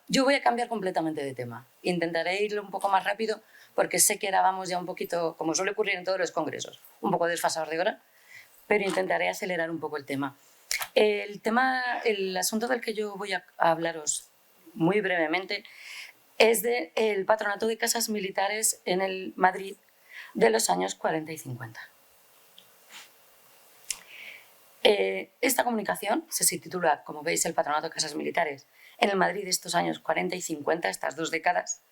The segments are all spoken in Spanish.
Yo voy a cambiar completamente de tema. Intentaré ir un poco más rápido porque sé que ahora vamos ya un poquito, como suele ocurrir en todos los congresos, un poco desfasados de hora, pero intentaré acelerar un poco el tema. El asunto del que yo voy a hablaros muy brevemente es del patronato de casas militares en el Madrid de los años 40 y 50. Esta comunicación se titula, como veis, el patronato de casas militares en el Madrid de estos años 40 y 50, estas 2 décadas,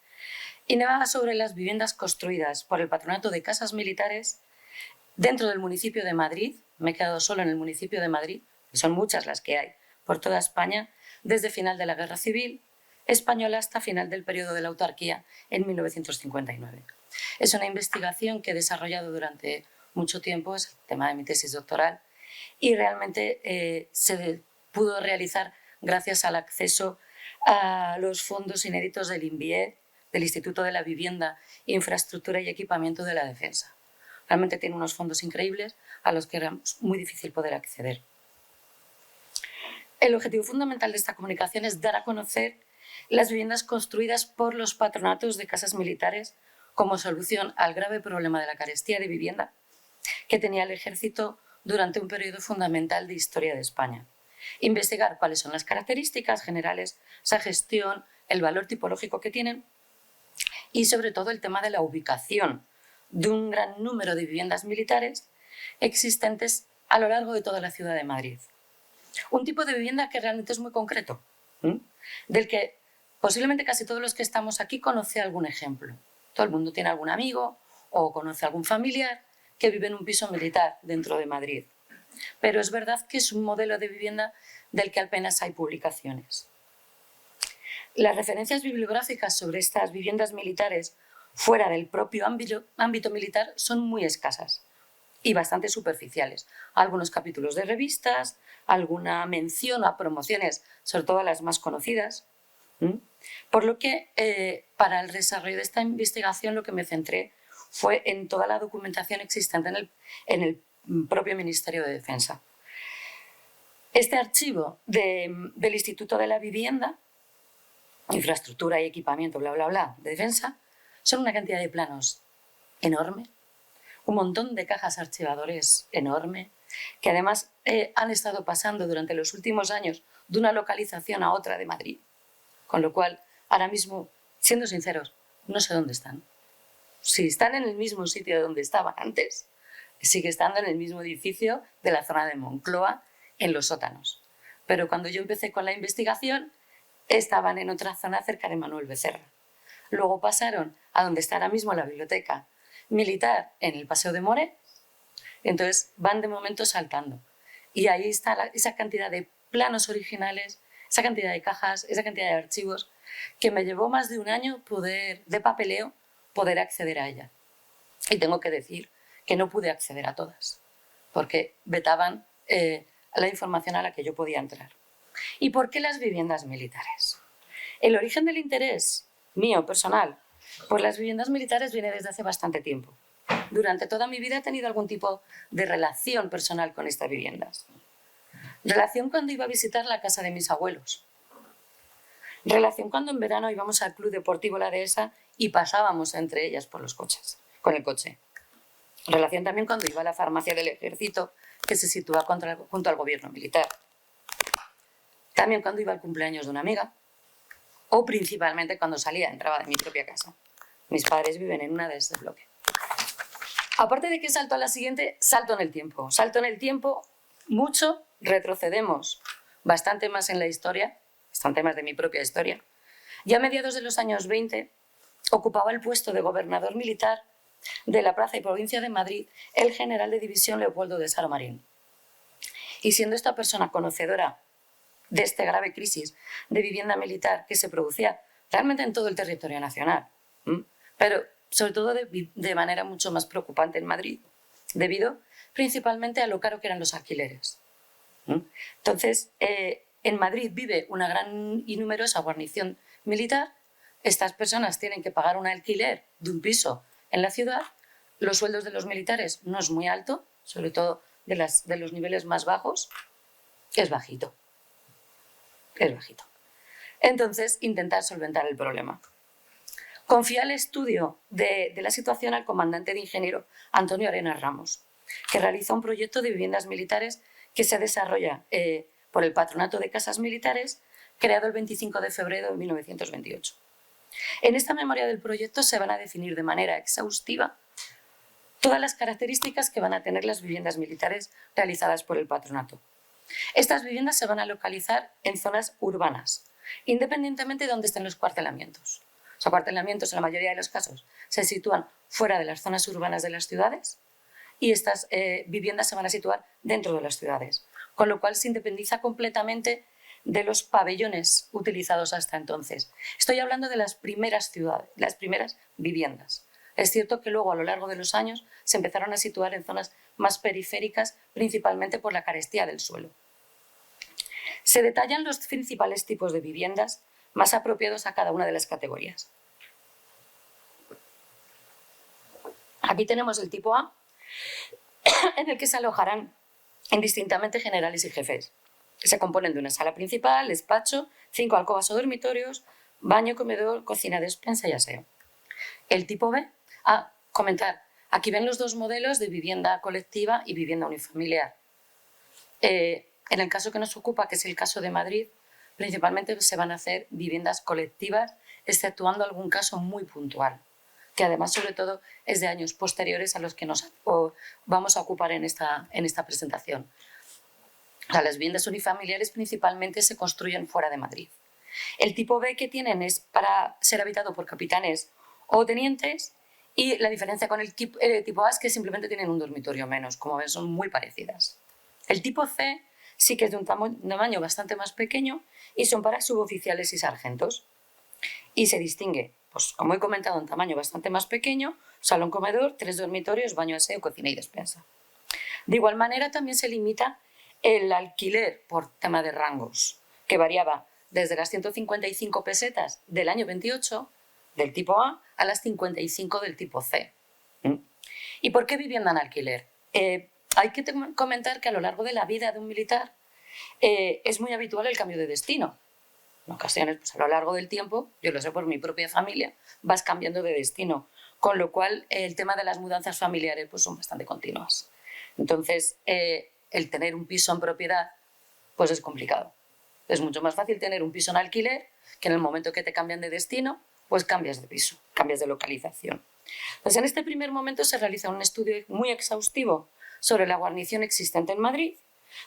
y navega sobre las viviendas construidas por el patronato de casas militares dentro del municipio de Madrid. Me he quedado solo en el municipio de Madrid, que son muchas las que hay por toda España, desde final de la Guerra Civil española hasta final del periodo de la autarquía en 1959. Es una investigación que he desarrollado durante mucho tiempo, es el tema de mi tesis doctoral, y realmente se pudo realizar gracias al acceso a los fondos inéditos del INVIE, del Instituto de la Vivienda, Infraestructura y Equipamiento de la Defensa. Realmente tiene unos fondos increíbles a los que era muy difícil poder acceder. El objetivo fundamental de esta comunicación es dar a conocer las viviendas construidas por los patronatos de casas militares como solución al grave problema de la carestía de vivienda que tenía el ejército durante un periodo fundamental de historia de España. Investigar cuáles son las características generales, esa gestión, el valor tipológico que tienen y sobre todo el tema de la ubicación de un gran número de viviendas militares existentes a lo largo de toda la ciudad de Madrid. Un tipo de vivienda que realmente es muy concreto, del que posiblemente casi todos los que estamos aquí conoce algún ejemplo. Todo el mundo tiene algún amigo o conoce algún familiar que vive en un piso militar dentro de Madrid. Pero es verdad que es un modelo de vivienda del que apenas hay publicaciones. Las referencias bibliográficas sobre estas viviendas militares fuera del propio ámbito militar son muy escasas y bastante superficiales. Algunos capítulos de revistas, alguna mención a promociones, sobre todo a las más conocidas. Por lo que para el desarrollo de esta investigación lo que me centré fue en toda la documentación existente en el propio Ministerio de Defensa. Este archivo del Instituto de la Vivienda, Infraestructura y Equipamiento, bla, bla, bla, de Defensa, son una cantidad de planos enorme, un montón de cajas archivadores enorme, que además han estado pasando durante los últimos años de una localización a otra de Madrid, con lo cual, ahora mismo, siendo sinceros, no sé dónde están. Si están en el mismo sitio donde estaban antes, sigue estando en el mismo edificio de la zona de Moncloa, en los sótanos. Pero cuando yo empecé con la investigación, estaban en otra zona cerca de Manuel Becerra. Luego pasaron a donde está ahora mismo la biblioteca militar, en el Paseo de More, entonces van de momento saltando. Y ahí está esa cantidad de planos originales, esa cantidad de cajas, esa cantidad de archivos, que me llevó más de un año de papeleo poder acceder a ella. Y tengo que decir que no pude acceder a todas, porque vetaban la información a la que yo podía entrar. ¿Y por qué las viviendas militares? El origen del interés mío, personal, por las viviendas militares viene desde hace bastante tiempo. Durante toda mi vida he tenido algún tipo de relación personal con estas viviendas. Relación cuando iba a visitar la casa de mis abuelos. Relación cuando en verano íbamos al Club Deportivo La Dehesa y pasábamos entre ellas por los coches, con el coche. Relación también cuando iba a la farmacia del ejército, que se sitúa junto al gobierno militar. También cuando iba al cumpleaños de una amiga, o principalmente cuando salía, entraba de mi propia casa. Mis padres viven en una de este bloque. Aparte de que salto a la siguiente, salto en el tiempo. Salto en el tiempo mucho, retrocedemos bastante más en la historia, bastante más de mi propia historia. Ya a mediados de los años 20 ocupaba el puesto de gobernador militar de la Plaza y Provincia de Madrid el general de división Leopoldo de Saro Marín. Y siendo esta persona conocedora de esta grave crisis de vivienda militar que se producía realmente en todo el territorio nacional, pero sobre todo de manera mucho más preocupante en Madrid, debido principalmente a lo caro que eran los alquileres. Entonces, en Madrid vive una gran y numerosa guarnición militar. Estas personas tienen que pagar un alquiler de un piso en la ciudad. Los sueldos de los militares no es muy alto, sobre todo de los niveles más bajos, es bajito. Es bajito. Entonces, intentar solventar el problema. Confía el estudio de la situación al comandante de ingeniero Antonio Arenas Ramos, que realiza un proyecto de viviendas militares que se desarrolla por el Patronato de Casas Militares, creado el 25 de febrero de 1928. En esta memoria del proyecto se van a definir de manera exhaustiva todas las características que van a tener las viviendas militares realizadas por el patronato. Estas viviendas se van a localizar en zonas urbanas, independientemente de dónde estén los cuartelamientos. Los cuartelamientos, en la mayoría de los casos, se sitúan fuera de las zonas urbanas de las ciudades y estas viviendas se van a situar dentro de las ciudades, con lo cual se independiza completamente de los pabellones utilizados hasta entonces. Estoy hablando de las primeras ciudades, las primeras viviendas. Es cierto que luego, a lo largo de los años, se empezaron a situar en zonas más periféricas, principalmente por la carestía del suelo. Se detallan los principales tipos de viviendas más apropiados a cada una de las categorías. Aquí tenemos el tipo A, en el que se alojarán indistintamente generales y jefes, que se componen de una sala principal, despacho, 5 alcobas o dormitorios, baño, comedor, cocina, despensa y aseo. El tipo B, comentar, aquí ven los dos modelos de vivienda colectiva y vivienda unifamiliar. En el caso que nos ocupa, que es el caso de Madrid, principalmente se van a hacer viviendas colectivas, exceptuando algún caso muy puntual, que además, sobre todo, es de años posteriores a los que nos vamos a ocupar en esta presentación. O sea, las viviendas unifamiliares principalmente se construyen fuera de Madrid. El tipo B que tienen es para ser habitado por capitanes o tenientes, y la diferencia con el tipo A es que simplemente tienen un dormitorio menos, como ven, son muy parecidas. El tipo C sí que es de un tamaño bastante más pequeño y son para suboficiales y sargentos. Y se distingue, pues como he comentado, un tamaño bastante más pequeño, salón comedor, 3 dormitorios, baño, aseo, cocina y despensa. De igual manera también se limita el alquiler por tema de rangos, que variaba desde las 155 pesetas del año 28 del tipo A las 55 del tipo C. ¿Y por qué vivienda en alquiler? Hay que comentar que a lo largo de la vida de un militar es muy habitual el cambio de destino. En ocasiones, pues a lo largo del tiempo, yo lo sé por mi propia familia, vas cambiando de destino, con lo cual el tema de las mudanzas familiares pues son bastante continuas. Entonces, el tener un piso en propiedad pues es complicado. Es mucho más fácil tener un piso en alquiler, que en el momento que te cambian de destino, pues cambias de piso, cambias de localización. Entonces, en este primer momento se realiza un estudio muy exhaustivo sobre la guarnición existente en Madrid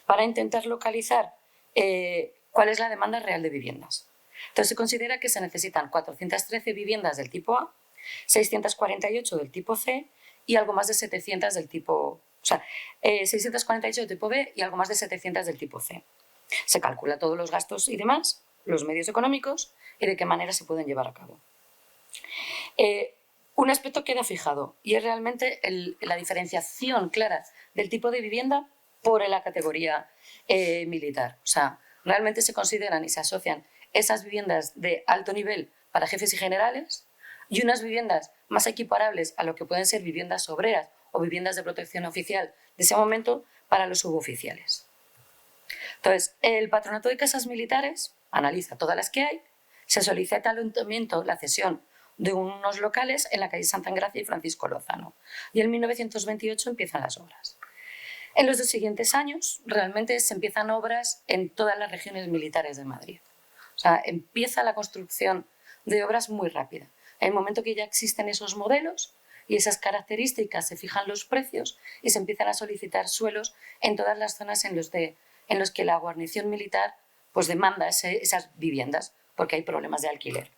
para intentar localizar cuál es la demanda real de viviendas. Entonces, se considera que se necesitan 413 viviendas del tipo A, 648 del tipo C y algo más de 700 del tipo... O sea, 648 del tipo B y algo más de 700 del tipo C. Se calcula todos los gastos y demás, los medios económicos y de qué manera se pueden llevar a cabo. Un aspecto queda fijado y es realmente la diferenciación clara del tipo de vivienda por la categoría militar. O sea, realmente se consideran y se asocian esas viviendas de alto nivel para jefes y generales y unas viviendas más equiparables a lo que pueden ser viviendas obreras o viviendas de protección oficial de ese momento para los suboficiales. Entonces, el Patronato de Casas Militares analiza todas las que hay, se solicita al ayuntamiento la cesión de unos locales en la calle Santa Engracia y Francisco Lozano, y en 1928 empiezan las obras. En los 2 siguientes años realmente se empiezan obras en todas las regiones militares de Madrid. O sea, empieza la construcción de obras muy rápida. En el momento que ya existen esos modelos y esas características, se fijan los precios y se empiezan a solicitar suelos en todas las zonas en los que la guarnición militar pues demanda esas viviendas porque hay problemas de alquiler.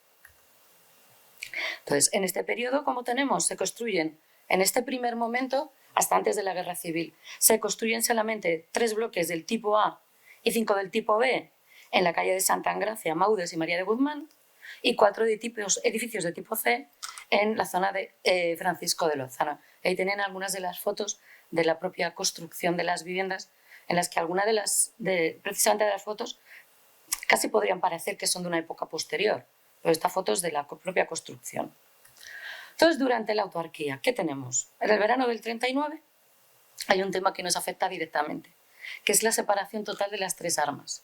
Entonces, en este periodo, como tenemos, se construyen en este primer momento, hasta antes de la Guerra Civil, se construyen solamente 3 bloques del tipo A y 5 del tipo B en la calle de Santa Engracia, Maudes y María de Guzmán, y 4 edificios de tipo C en la zona de Francisco de Lozano. Ahí tienen algunas de las fotos de la propia construcción de las viviendas, en las que algunas precisamente de las fotos casi podrían parecer que son de una época posterior, pero esta foto es de la propia construcción. Entonces, durante la autarquía, ¿qué tenemos? En el verano del 39 hay un tema que nos afecta directamente, que es la separación total de las 3 armas.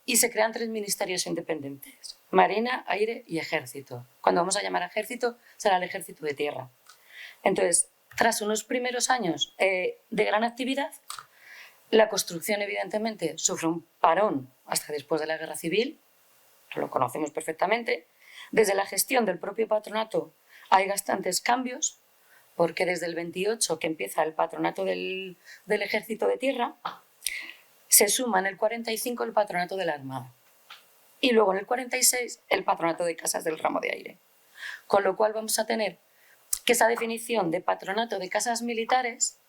y se crean 3 ministerios independientes: Marina, Aire y Ejército. Cuando vamos a llamar a Ejército, será el Ejército de Tierra. Entonces, tras unos primeros años de gran actividad, la construcción, evidentemente, sufre un parón hasta después de la Guerra Civil, lo conocemos perfectamente. Desde la gestión del propio patronato hay bastantes cambios, porque desde el 28, que empieza el patronato del Ejército de Tierra, se suma en el 45 el patronato de la Armada. Y luego en el 46 el patronato de casas del ramo de aire. Con lo cual vamos a tener que esa definición de patronato de casas militares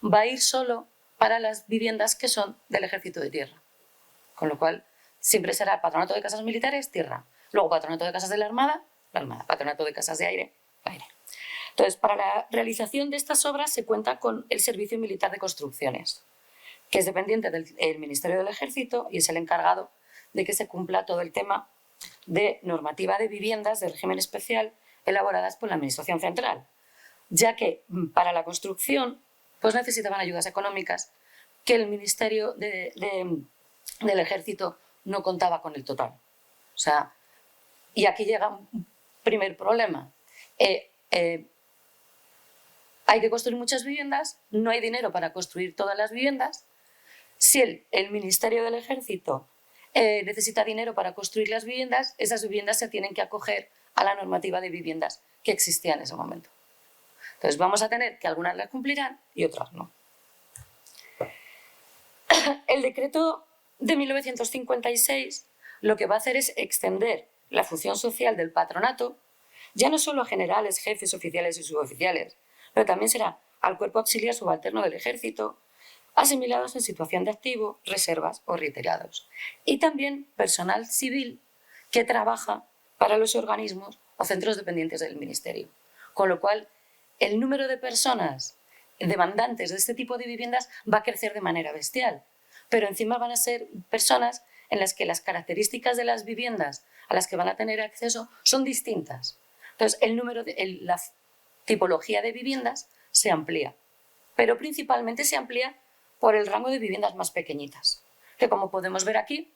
va a ir solo para las viviendas que son del Ejército de Tierra. Con lo cual siempre será patronato de casas militares, tierra. Luego patronato de casas de la Armada, patronato de casas de aire, aire. Entonces, para la realización de estas obras se cuenta con el Servicio Militar de Construcciones, que es dependiente del Ministerio del Ejército y es el encargado de que se cumpla todo el tema de normativa de viviendas de régimen especial elaboradas por la Administración Central, ya que para la construcción pues necesitaban ayudas económicas que el Ministerio del Ejército no contaba con el total. O sea, y aquí llega un primer problema. Hay que construir muchas viviendas, no hay dinero para construir todas las viviendas. Si el Ministerio del Ejército necesita dinero para construir las viviendas, esas viviendas se tienen que acoger a la normativa de viviendas que existía en ese momento. Entonces vamos a tener que algunas las cumplirán y otras no. El decreto de 1956 lo que va a hacer es extender la función social del patronato ya no solo a generales, jefes, oficiales y suboficiales, pero también será al cuerpo auxiliar subalterno del Ejército, asimilados en situación de activo, reservas o retirados, y también personal civil que trabaja para los organismos o centros dependientes del Ministerio. Con lo cual, el número de personas demandantes de este tipo de viviendas va a crecer de manera bestial, pero encima van a ser personas en las que las características de las viviendas a las que van a tener acceso son distintas. Entonces, la tipología de viviendas se amplía, pero principalmente se amplía por el rango de viviendas más pequeñitas, que como podemos ver aquí,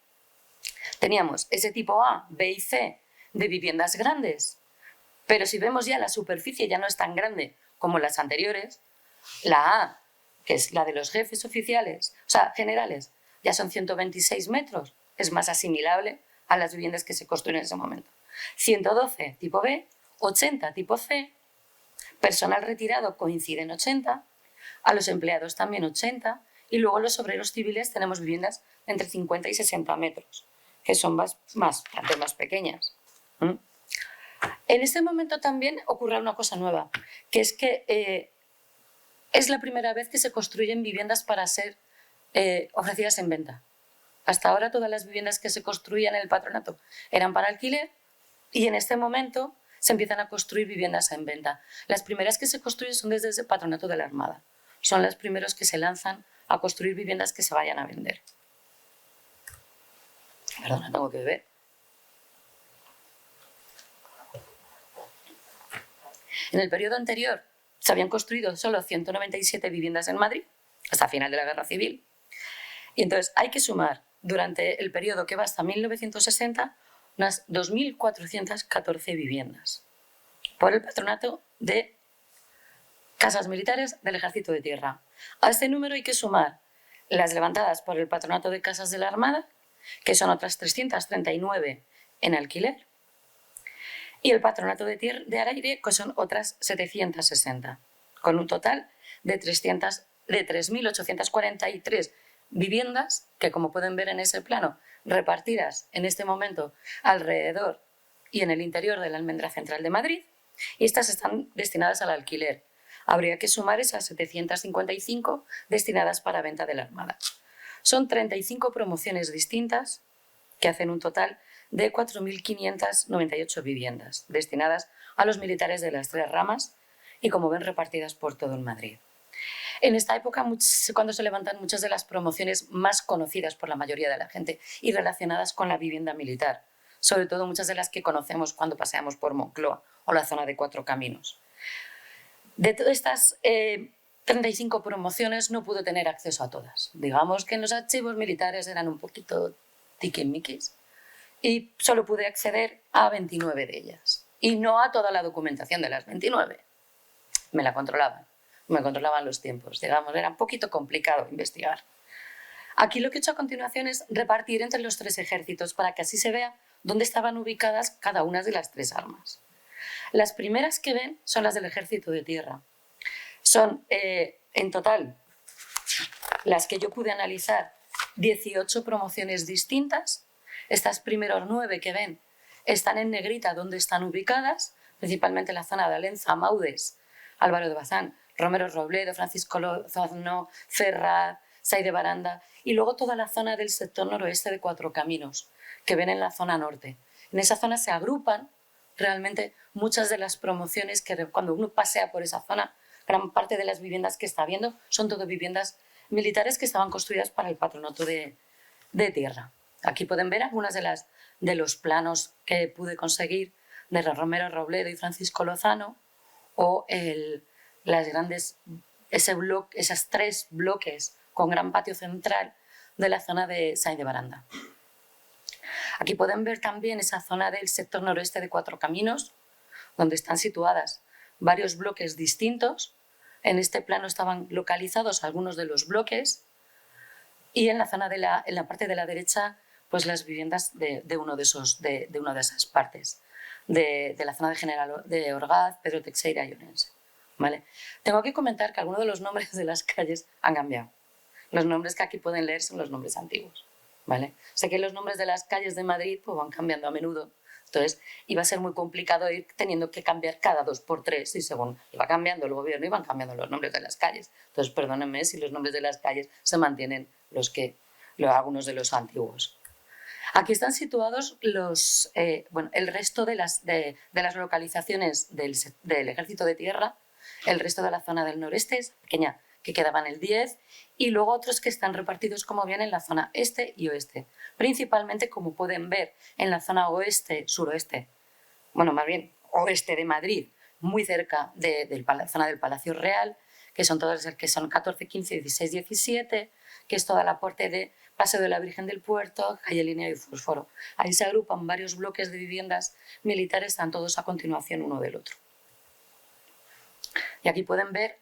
teníamos ese tipo A, B y C de viviendas grandes, pero si vemos ya la superficie ya no es tan grande como las anteriores, la A, que es la de los jefes oficiales, o sea, generales, ya son 126 metros, es más asimilable a las viviendas que se construyen en ese momento. 112 tipo B, 80 tipo C, personal retirado coincide en 80, a los empleados también 80, y luego los obreros civiles tenemos viviendas de entre 50 y 60 metros, que son bastante más pequeñas. En este momento también ocurre una cosa nueva, que es que es la primera vez que se construyen viviendas para ser ofrecidas en venta. Hasta ahora todas las viviendas que se construían en el patronato eran para alquiler y en este momento se empiezan a construir viviendas en venta. Las primeras que se construyen son desde el patronato de la Armada. Son los primeros que se lanzan a construir viviendas que se vayan a vender. Perdona, tengo que beber. En el periodo anterior se habían construido solo 197 viviendas en Madrid, hasta final de la Guerra Civil. Y entonces hay que sumar durante el periodo que va hasta 1960 unas 2.414 viviendas por el patronato de casas militares del Ejército de Tierra. A este número hay que sumar las levantadas por el patronato de casas de la Armada, que son otras 339 en alquiler, y el patronato de aire, que son otras 760, con un total de 3.843 viviendas que, como pueden ver en ese plano, repartidas en este momento alrededor y en el interior de la Almendra Central de Madrid, y estas están destinadas al alquiler. Habría que sumar esas 755 destinadas para venta de la Armada. Son 35 promociones distintas que hacen un total de 4.598 viviendas destinadas a los militares de las 3 ramas y, como ven, repartidas por todo el Madrid. En esta época, cuando se levantan muchas de las promociones más conocidas por la mayoría de la gente y relacionadas con la vivienda militar, sobre todo muchas de las que conocemos cuando paseamos por Moncloa o la zona de Cuatro Caminos. De todas estas 35 promociones no pude tener acceso a todas. Digamos que en los archivos militares eran un poquito tiquismiquis, y solo pude acceder a 29 de ellas. Y no a toda la documentación de las 29. Me la controlaban, me controlaban los tiempos, digamos, era un poquito complicado investigar. Aquí lo que he hecho a continuación es repartir entre los 3 ejércitos para que así se vea dónde estaban ubicadas cada una de las 3 armas. Las primeras que ven son las del ejército de tierra. Son, en total, las que yo pude analizar, 18 promociones distintas. Estas primeros 9 que ven están en negrita donde están ubicadas, principalmente en la zona de Alenza, Maudes, Álvaro de Bazán, Romero Robledo, Francisco Lozano, Ferraz, Saiz de Baranda, y luego toda la zona del sector noroeste de Cuatro Caminos, que ven en la zona norte. En esa zona se agrupan realmente muchas de las promociones que cuando uno pasea por esa zona, gran parte de las viviendas que está viendo son todo viviendas militares que estaban construidas para el patronato de tierra. Aquí pueden ver algunas de los planos que pude conseguir de Romero Robledo y Francisco Lozano, o esas 3 bloques con gran patio central de la zona de Saiz de Baranda. Aquí pueden ver también esa zona del sector noroeste de Cuatro Caminos, donde están situadas varios bloques distintos. En este plano estaban localizados algunos de los bloques, y en la zona en la parte de la derecha, pues las viviendas de una de esas partes, de la zona de Orgaz, Pedro Teixeira y Orense. ¿Vale? Tengo que comentar que algunos de los nombres de las calles han cambiado. Los nombres que aquí pueden leer son los nombres antiguos. ¿Vale? Sé que los nombres de las calles de Madrid pues, van cambiando a menudo. Entonces, iba a ser muy complicado ir teniendo que cambiar cada 2 por 3 y según iba cambiando el gobierno, iban cambiando los nombres de las calles. Entonces, perdónenme si los nombres de las calles se mantienen algunos de los antiguos. Aquí están situados el resto de las localizaciones del ejército de tierra, el resto de la zona del noreste, pequeña, que quedaban el 10, y luego otros que están repartidos como bien en la zona este y oeste. Principalmente, como pueden ver, en la zona suroeste, bueno, más bien oeste de Madrid, muy cerca de la zona del Palacio Real, que son 14, 15, 16, 17, que es toda la parte de Paseo de la Virgen del Puerto, Calle Línea y Fósforo. Ahí se agrupan varios bloques de viviendas militares, están todos a continuación uno del otro. Y aquí pueden ver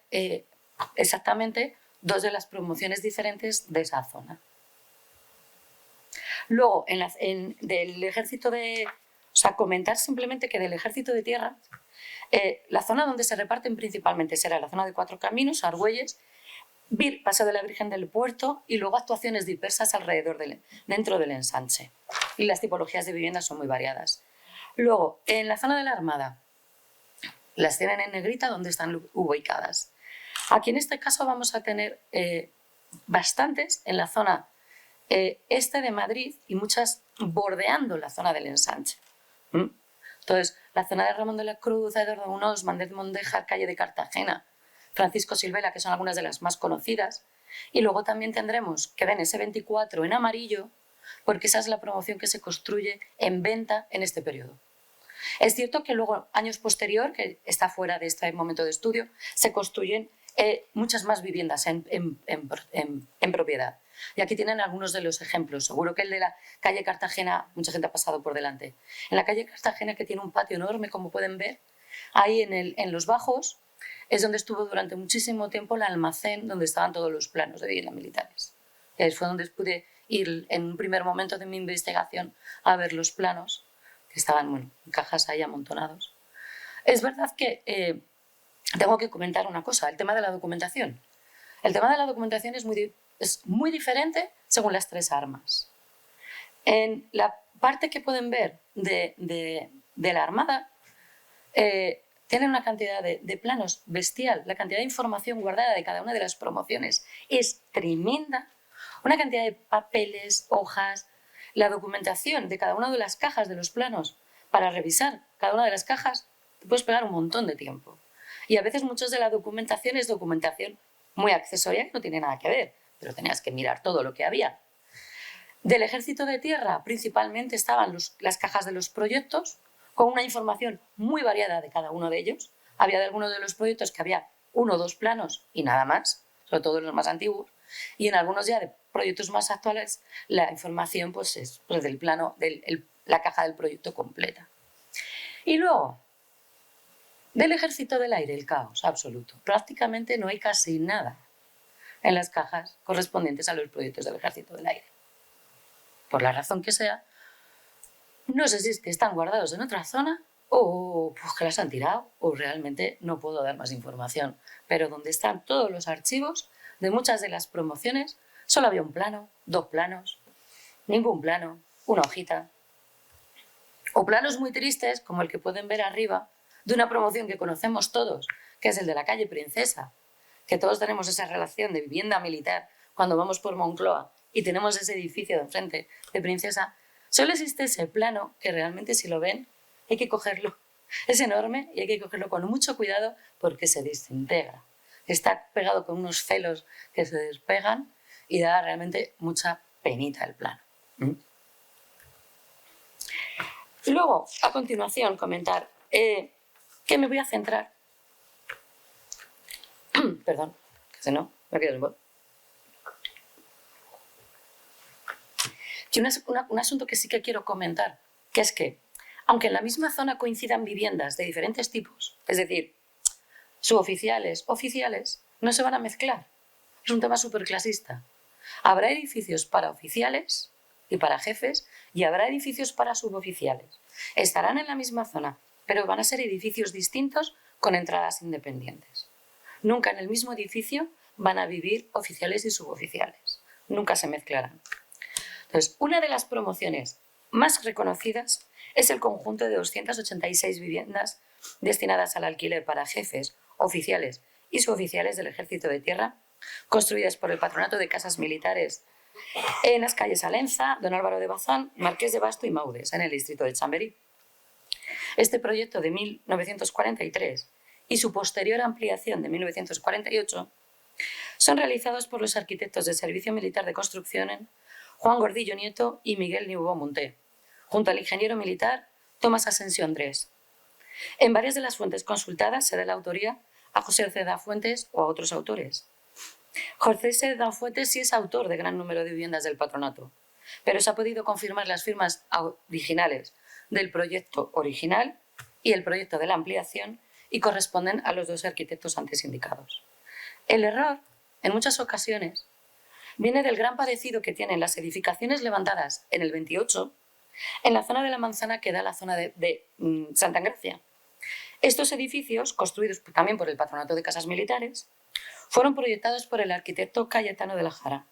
exactamente 2 de las promociones diferentes de esa zona. Luego, del ejército comentar simplemente que del ejército de tierra, la zona donde se reparten principalmente será la zona de Cuatro Caminos, Argüelles, Paseo de la Virgen del Puerto, y luego actuaciones dispersas dentro del ensanche. Y las tipologías de viviendas son muy variadas. Luego, en la zona de la Armada, las tienen en negrita donde están ubicadas. Aquí en este caso vamos a tener bastantes en la zona este de Madrid y muchas bordeando la zona del ensanche. Entonces, la zona de Ramón de la Cruz, Eduardo Muñoz, Mandet Mondejar, calle de Cartagena, Francisco Silvela, que son algunas de las más conocidas. Y luego también tendremos que ven ese 24 en amarillo, porque esa es la promoción que se construye en venta en este periodo. Es cierto que luego, años posterior, que está fuera de este momento de estudio, se construyen muchas más viviendas en propiedad. Y aquí tienen algunos de los ejemplos. Seguro que el de la calle Cartagena, mucha gente ha pasado por delante. En la calle Cartagena, que tiene un patio enorme, como pueden ver, ahí en los bajos es donde estuvo durante muchísimo tiempo el almacén donde estaban todos los planos de vivienda militares. Y ahí fue donde pude ir en un primer momento de mi investigación a ver los planos, que estaban en cajas ahí amontonados. Es verdad que tengo que comentar una cosa, el tema de la documentación. El tema de la documentación es muy diferente según las 3 armas. En la parte que pueden ver de la Armada, tienen una cantidad de planos bestial, la cantidad de información guardada de cada una de las promociones es tremenda, una cantidad de papeles, hojas, la documentación de cada una de las cajas de los planos para revisar cada una de las cajas, te puedes pegar un montón de tiempo. Y a veces muchos de la documentación es documentación muy accesoria que no tiene nada que ver, pero tenías que mirar todo lo que había. Del ejército de tierra principalmente estaban las cajas de los proyectos, con una información muy variada de cada uno de ellos. Había de algunos de los proyectos que había 1 o 2 planos y nada más, sobre todo los más antiguos, y en algunos ya de proyectos más actuales la información pues es pues, del plano, la caja del proyecto completa. Y luego, del Ejército del Aire, el caos absoluto. Prácticamente no hay casi nada en las cajas correspondientes a los proyectos del Ejército del Aire. Por la razón que sea, no sé si es que están guardados en otra zona o pues, que las han tirado o realmente no puedo dar más información. Pero donde están todos los archivos de muchas de las promociones, solo había un plano, 2 planos, ningún plano, una hojita. O planos muy tristes, como el que pueden ver arriba, de una promoción que conocemos todos, que es el de la calle Princesa, que todos tenemos esa relación de vivienda militar cuando vamos por Moncloa y tenemos ese edificio de enfrente de Princesa. Solo existe ese plano que realmente si lo ven hay que cogerlo. Es enorme y hay que cogerlo con mucho cuidado porque se desintegra. Está pegado con unos celos que se despegan y da realmente mucha penita el plano. Luego, a continuación, comentar que me voy a centrar. Perdón, que si no, me quedo en voz. Un asunto que sí que quiero comentar, que es que, aunque en la misma zona coincidan viviendas de diferentes tipos, es decir, suboficiales, oficiales, no se van a mezclar. Es un tema súper clasista. Habrá edificios para oficiales y para jefes y habrá edificios para suboficiales. Estarán en la misma zona, pero van a ser edificios distintos con entradas independientes. Nunca en el mismo edificio van a vivir oficiales y suboficiales. Nunca se mezclarán. Entonces, una de las promociones más reconocidas es el conjunto de 286 viviendas destinadas al alquiler para jefes, oficiales y suboficiales del Ejército de Tierra, construidas por el Patronato de Casas Militares en las calles Alenza, Don Álvaro de Bazán, Marqués de Basto y Maudes, en el distrito de Chamberí. Este proyecto de 1943 y su posterior ampliación de 1948 son realizados por los arquitectos del Servicio Militar de Construcción Juan Gordillo Nieto y Miguel Niubó Monté, junto al ingeniero militar Tomás Asensio Andrés. En varias de las fuentes consultadas se da la autoría a José Ceda Fuentes o a otros autores. José Ceda Fuentes sí es autor de gran número de viviendas del patronato, pero se ha podido confirmar las firmas originales del proyecto original y el proyecto de la ampliación y corresponden a los 2 arquitectos antes indicados. El error, en muchas ocasiones, viene del gran parecido que tienen las edificaciones levantadas en el 28 en la zona de la Manzana que da la zona de Santa Engracia. Estos edificios, construidos también por el Patronato de Casas Militares, fueron proyectados por el arquitecto Cayetano de la Jara,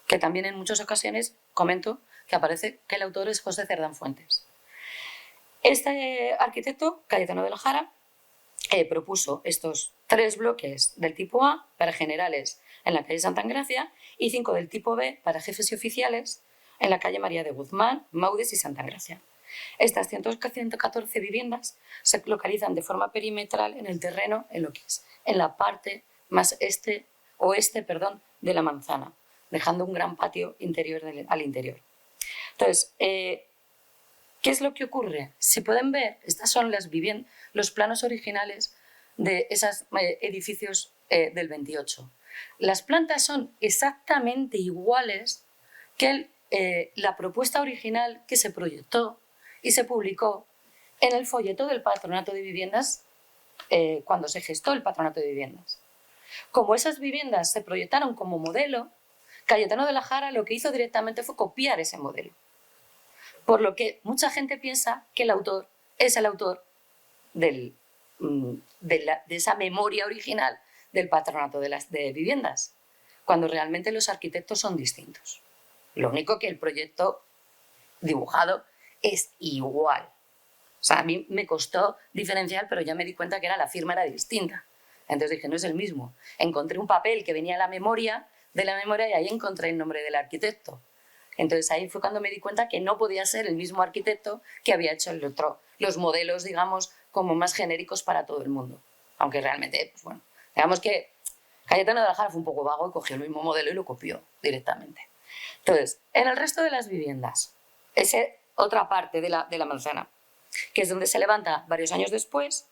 que también en muchas ocasiones comento que aparece que el autor es José Cerdán Fuentes. Este arquitecto, Cayetano de la Jara, propuso estos 3 bloques del tipo A para generales en la calle Santa Engracia y 5 del tipo B para jefes y oficiales en la calle María de Guzmán, Maudes y Santa Engracia. Estas 114 viviendas se localizan de forma perimetral en el terreno, en lo que es en la parte más oeste de la manzana, dejando un gran patio interior al interior. Entonces, ¿qué es lo que ocurre? Si pueden ver, estas son los planos originales de esos edificios del 28. Las plantas son exactamente iguales que la propuesta original que se proyectó y se publicó en el folleto del Patronato de Viviendas cuando se gestó el Patronato de Viviendas. Como esas viviendas se proyectaron como modelo, Cayetano de la Jara lo que hizo directamente fue copiar ese modelo. Por lo que mucha gente piensa que el autor es el autor de esa memoria original del Patronato de Viviendas, cuando realmente los arquitectos son distintos. Lo único que el proyecto dibujado es igual. O sea, a mí me costó diferenciar, pero ya me di cuenta que la firma era distinta. Entonces dije, no es el mismo. Encontré un papel que venía de la memoria y ahí encontré el nombre del arquitecto. Entonces ahí fue cuando me di cuenta que no podía ser el mismo arquitecto que había hecho el otro. Los modelos, digamos, como más genéricos para todo el mundo. Aunque realmente, pues bueno, digamos que Cayetano de la Jara fue un poco vago y cogió el mismo modelo y lo copió directamente. Entonces, en el resto de las viviendas, esa otra parte de la manzana, que es donde se levanta varios años después,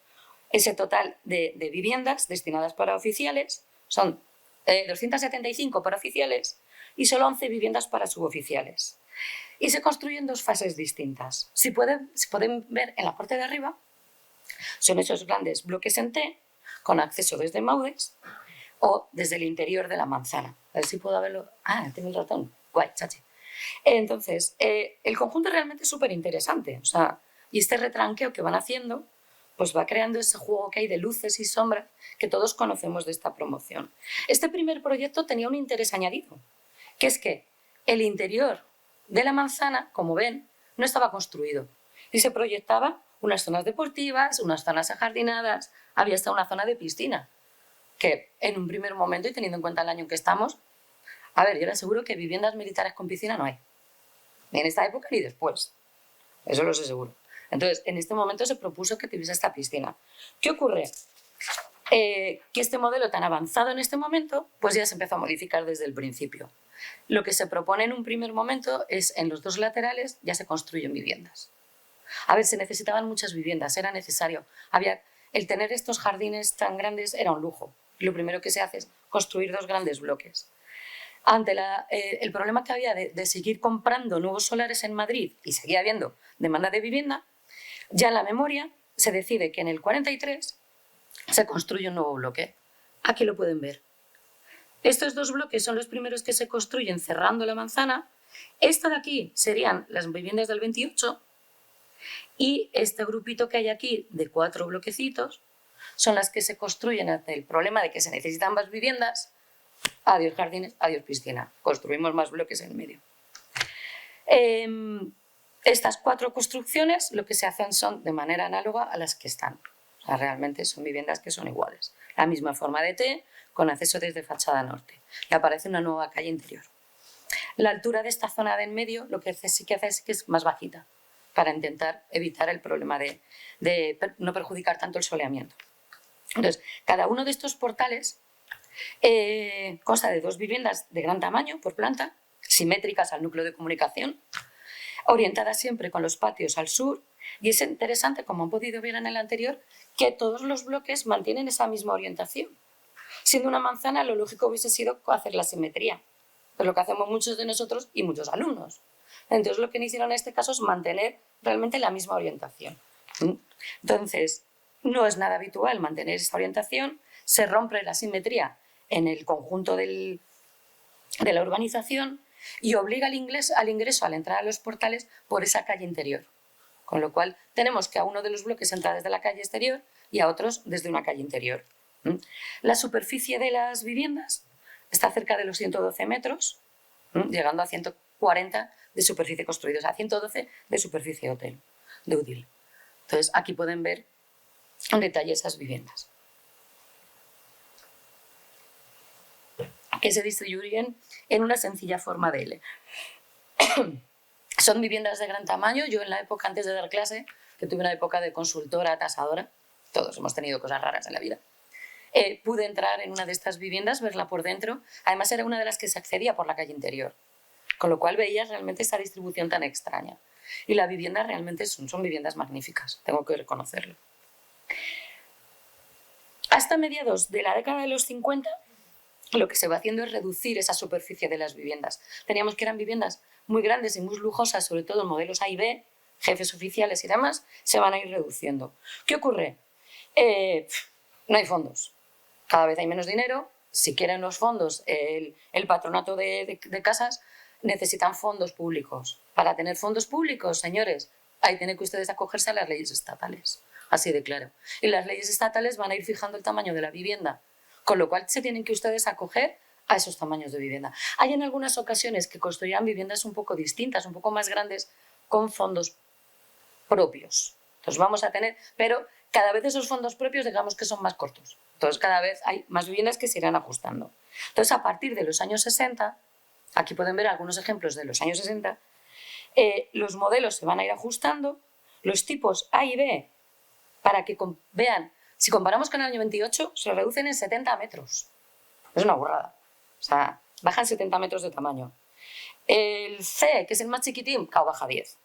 ese total de viviendas destinadas para oficiales son 275 para oficiales y solo 11 viviendas para suboficiales. Y se construyen dos fases distintas. Si pueden ver en la parte de arriba, son esos grandes bloques en T, con acceso desde Maudes o desde el interior de la manzana. A ver si puedo verlo. Ah, tengo el ratón. Guay, chachi. Entonces, el conjunto es realmente súper interesante. O sea, y este retranqueo que van haciendo, pues va creando ese juego que hay de luces y sombras que todos conocemos de esta promoción. Este primer proyecto tenía un interés añadido, que es que el interior de la manzana, como ven, no estaba construido y se proyectaba unas zonas deportivas, unas zonas ajardinadas, había hasta una zona de piscina, que en un primer momento, y teniendo en cuenta el año en que estamos, a ver, yo era seguro que viviendas militares con piscina no hay, ni en esta época ni después, eso lo sé seguro. Entonces, en este momento se propuso que tuviese esta piscina. ¿Qué ocurre? Que este modelo tan avanzado en este momento, pues ya se empezó a modificar desde el principio. Lo que se propone en un primer momento es, en los dos laterales, ya se construyen viviendas. A ver, se necesitaban muchas viviendas, era necesario. El tener estos jardines tan grandes era un lujo. Lo primero que se hace es construir dos grandes bloques. Ante el problema que había de seguir comprando nuevos solares en Madrid y seguía habiendo demanda de vivienda, ya en la memoria se decide que en el 43 se construye un nuevo bloque. Aquí lo pueden ver. Estos dos bloques son los primeros que se construyen cerrando la manzana. Esto de aquí serían las viviendas del 28 y este grupito que hay aquí de 4 bloquecitos son las que se construyen ante el problema de que se necesitan más viviendas. Adiós jardines, adiós piscina. Construimos más bloques en medio. Estas 4 construcciones lo que se hacen son de manera análoga a las que están. O sea, realmente son viviendas que son iguales. La misma forma de T, con acceso desde fachada norte. Y aparece una nueva calle interior. La altura de esta zona de en medio lo que sí que hace es que es más bajita, para intentar evitar el problema de no perjudicar tanto el soleamiento. Entonces, cada uno de estos portales consta de 2 viviendas de gran tamaño por planta, simétricas al núcleo de comunicación, orientadas siempre con los patios al sur, y es interesante, como han podido ver en el anterior, que todos los bloques mantienen esa misma orientación. Siendo una manzana, lo lógico hubiese sido hacer la simetría, es lo que hacemos muchos de nosotros y muchos alumnos. Entonces, lo que hicieron en este caso es mantener realmente la misma orientación. Entonces, no es nada habitual mantener esta orientación, se rompe la simetría en el conjunto de la urbanización y obliga al ingreso, al entrar a los portales, por esa calle interior. Con lo cual, tenemos que a uno de los bloques entra desde la calle exterior y a otros desde una calle interior. La superficie de las viviendas está cerca de los 112 metros, llegando a 140 de superficie construida, o sea, 112 de superficie hotel, de útil. Entonces, aquí pueden ver en detalle esas viviendas, que se distribuyen en una sencilla forma de L. Son viviendas de gran tamaño. Yo en la época, antes de dar clase, que tuve una época de consultora, tasadora, todos hemos tenido cosas raras en la vida, pude entrar en una de estas viviendas, verla por dentro. Además, era una de las que se accedía por la calle interior, con lo cual veías realmente esa distribución tan extraña. Y las viviendas realmente son viviendas magníficas, tengo que reconocerlo. Hasta mediados de la década de los 50, lo que se va haciendo es reducir esa superficie de las viviendas. Teníamos que eran viviendas muy grandes y muy lujosas, sobre todo en modelos A y B, jefes oficiales y demás, se van a ir reduciendo. ¿Qué ocurre? No hay fondos. Cada vez hay menos dinero. Si quieren los fondos, el patronato de casas necesitan fondos públicos. Para tener fondos públicos, señores, ahí tienen que ustedes acogerse a las leyes estatales. Así de claro. Y las leyes estatales van a ir fijando el tamaño de la vivienda, con lo cual se tienen que ustedes acoger a esos tamaños de vivienda. Hay en algunas ocasiones que construirán viviendas un poco distintas, un poco más grandes, con fondos propios. Entonces vamos a tener, pero cada vez esos fondos propios digamos que son más cortos. Entonces cada vez hay más viviendas que se irán ajustando. Entonces a partir de los años 60, aquí pueden ver algunos ejemplos de los años 60, los modelos se van a ir ajustando, los tipos A y B, para que vean, si comparamos con el año 28, se reducen en 70 metros. Es una burrada. O sea, bajan 70 metros de tamaño. El C, que es el más chiquitín, baja 10,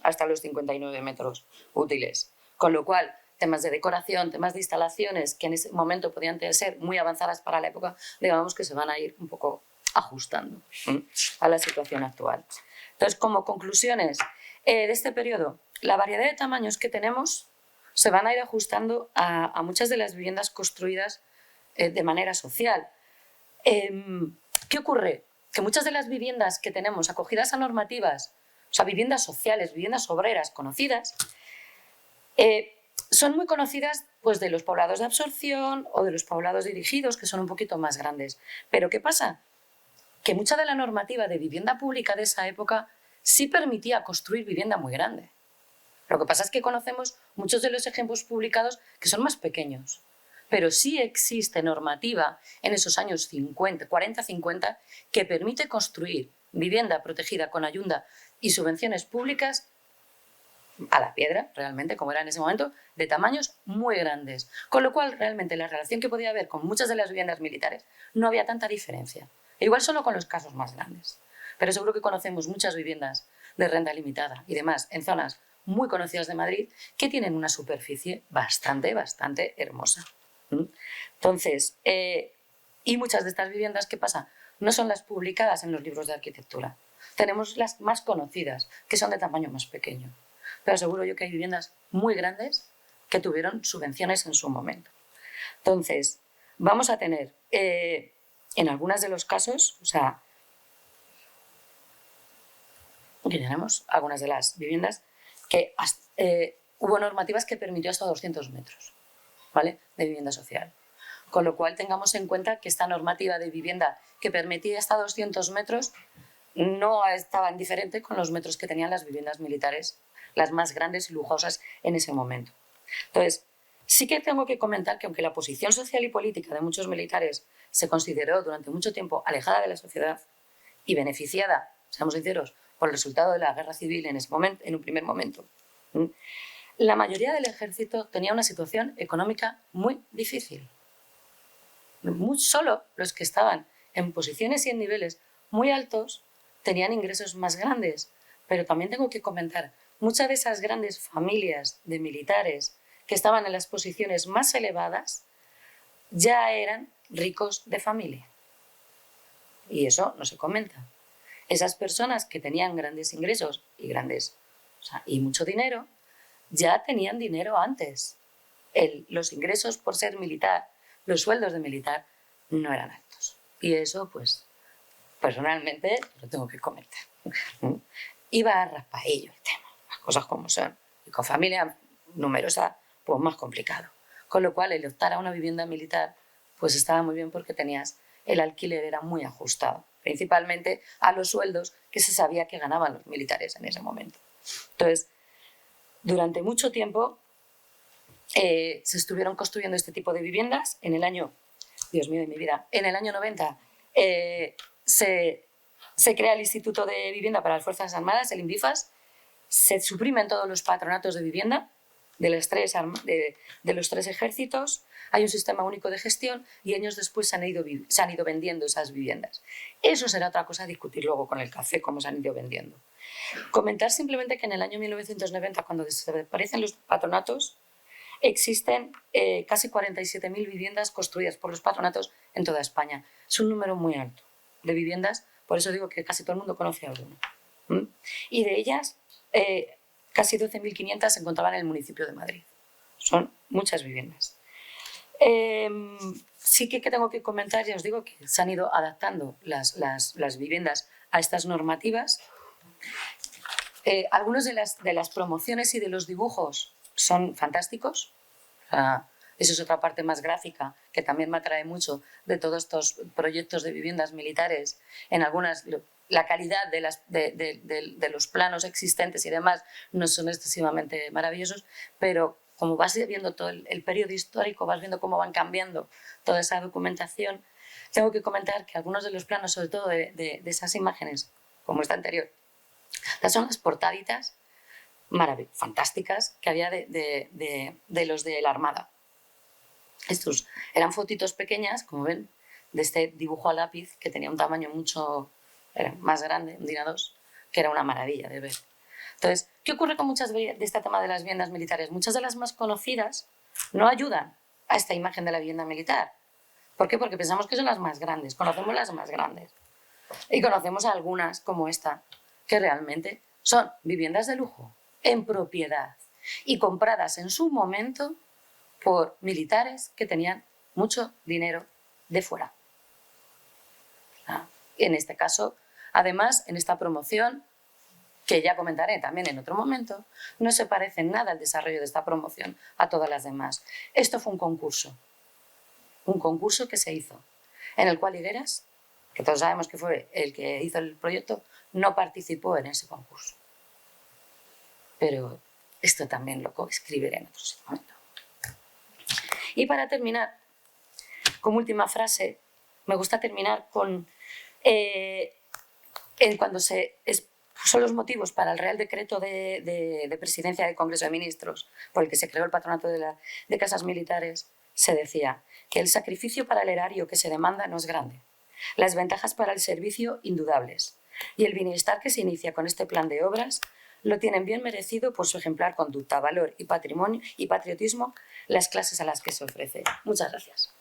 hasta los 59 metros útiles. Con lo cual, temas de decoración, temas de instalaciones que en ese momento podían ser muy avanzadas para la época, digamos que se van a ir un poco ajustando a la situación actual. Entonces, como conclusiones de este periodo, la variedad de tamaños que tenemos se van a ir ajustando a muchas de las viviendas construidas de manera social. ¿Qué ocurre? Que muchas de las viviendas que tenemos acogidas a normativas, o sea, viviendas sociales, viviendas obreras conocidas, son muy conocidas pues, de los poblados de absorción o de los poblados dirigidos, que son un poquito más grandes. Pero ¿qué pasa? Que mucha de la normativa de vivienda pública de esa época sí permitía construir vivienda muy grande. Lo que pasa es que conocemos muchos de los ejemplos publicados que son más pequeños. Pero sí existe normativa en esos años 40-50 que permite construir vivienda protegida con ayuda y subvenciones públicas a la piedra, realmente, como era en ese momento, de tamaños muy grandes. Con lo cual, realmente, la relación que podía haber con muchas de las viviendas militares no había tanta diferencia. Igual solo con los casos más grandes. Pero seguro que conocemos muchas viviendas de renta limitada y demás en zonas muy conocidas de Madrid que tienen una superficie bastante hermosa. Entonces, y muchas de estas viviendas, ¿qué pasa? No son las publicadas en los libros de arquitectura. Tenemos las más conocidas, que son de tamaño más pequeño. Pero aseguro yo que hay viviendas muy grandes que tuvieron subvenciones en su momento. Entonces, vamos a tener, en algunos de los casos, o sea, aquí tenemos algunas de las viviendas que hubo normativas que permitió hasta 200 metros, ¿vale?, de vivienda social. Con lo cual tengamos en cuenta que esta normativa de vivienda que permitía hasta 200 metros no estaba indiferente con los metros que tenían las viviendas militares, las más grandes y lujosas en ese momento. Entonces, sí que tengo que comentar que aunque la posición social y política de muchos militares se consideró durante mucho tiempo alejada de la sociedad y beneficiada, seamos sinceros, por el resultado de la guerra civil en ese momento, en un primer momento, la mayoría del ejército tenía una situación económica muy difícil. Solo los que estaban en posiciones y en niveles muy altos tenían ingresos más grandes. Pero también tengo que comentar, muchas de esas grandes familias de militares que estaban en las posiciones más elevadas ya eran ricos de familia. Y eso no se comenta. Esas personas que tenían grandes ingresos y mucho dinero, ya tenían dinero antes. Los ingresos por ser militar, los sueldos de militar, no eran altos. Y eso, pues, personalmente, lo tengo que comentar. Iba a raspaillo el tema, las cosas como son. Y con familia numerosa, pues más complicado. Con lo cual, el optar a una vivienda militar, pues estaba muy bien porque el alquiler era muy ajustado, principalmente a los sueldos que se sabía que ganaban los militares en ese momento. Entonces, durante mucho tiempo se estuvieron construyendo este tipo de viviendas. En el año, Dios mío de mi vida, en el año 90 se crea el Instituto de Vivienda para las Fuerzas Armadas, el INVIFAS, se suprimen todos los patronatos de vivienda de los tres ejércitos, hay un sistema único de gestión y años después se han ido vendiendo esas viviendas. Eso será otra cosa a discutir luego con el café, cómo se han ido vendiendo. Comentar simplemente que en el año 1990, cuando desaparecen los patronatos, existen casi 47.000 viviendas construidas por los patronatos en toda España. Es un número muy alto de viviendas, por eso digo que casi todo el mundo conoce alguna. Y de ellas, casi 12.500 se encontraban en el municipio de Madrid. Son muchas viviendas. Sí que tengo que comentar, ya os digo, que se han ido adaptando las viviendas a estas normativas. Algunos de las promociones y de los dibujos son fantásticos. Eso es otra parte más gráfica que también me atrae mucho de todos estos proyectos de viviendas militares. En algunas, la calidad de los planos existentes y demás no son excesivamente maravillosos, pero como vas viendo todo el periodo histórico, vas viendo cómo van cambiando toda esa documentación. Tengo que comentar que algunos de los planos, sobre todo de esas imágenes, como esta anterior, son las portaditas fantásticas que había de los de la Armada. Estos eran fotitos pequeñas, como ven, de este dibujo a lápiz que tenía un tamaño mucho más grande, un DIN A2, que era una maravilla de ver. Entonces, ¿qué ocurre con muchas de este tema de las viviendas militares? Muchas de las más conocidas no ayudan a esta imagen de la vivienda militar. ¿Por qué? Porque pensamos que son las más grandes, conocemos las más grandes. Y conocemos algunas, como esta, que realmente son viviendas de lujo, en propiedad, y compradas en su momento por militares que tenían mucho dinero de fuera. En este caso, además, en esta promoción, que ya comentaré también en otro momento, no se parece en nada el desarrollo de esta promoción a todas las demás. Esto fue un concurso que se hizo, en el cual Higueras, que todos sabemos que fue el que hizo el proyecto, no participó en ese concurso. Pero esto también lo escribiré en otro momento. Y para terminar, como última frase, me gusta terminar con cuando son los motivos para el Real Decreto de Presidencia del Congreso de Ministros, por el que se creó el patronato de casas militares, se decía que el sacrificio para el erario que se demanda no es grande, las ventajas para el servicio indudables, y el bienestar que se inicia con este plan de obras lo tienen bien merecido por su ejemplar conducta, valor y patrimonio y patriotismo las clases a las que se ofrece. Muchas gracias.